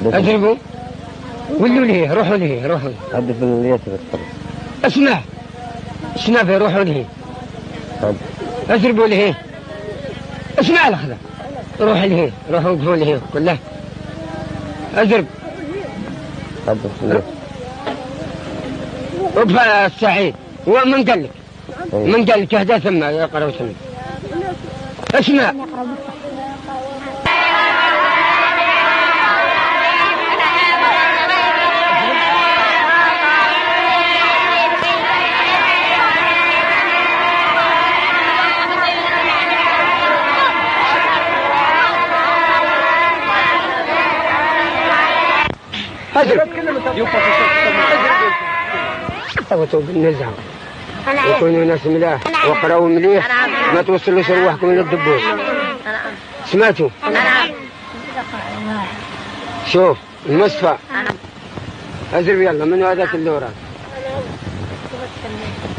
اضربوا ولوا ليه روحوا ليه روحوا هدف الياس بالطريق. اسمع في روحوا ليه اضربوا ليه اسمع لحظة روح ليه روحوا وقفوا ليه كله اضرب هدف وقف السعيد ومن قال لك من قال لك اهدى ثم يقرأ وسمع اسمع صوتوا بالنزعة وكونوا ناس ملاح وقرأوا مليح ما توصلوش رواحكم للدبوس. سمعتوا؟ شوف المصفى اضرب يلا من هذاك اللورة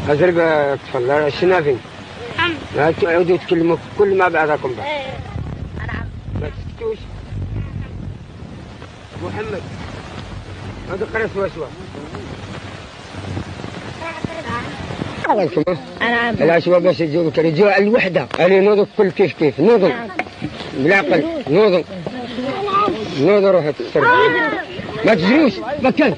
اضرب تفضل الشنافي لا تعودوا تكلموا كل ما بعضكم بعض ما تسكتوش. محمد هذا قرأ سوا العشوة بس يجوا رجوع الوحدة أنا نوض كل كيف نوض بالعقل نوض روح السر ما تجروش مكان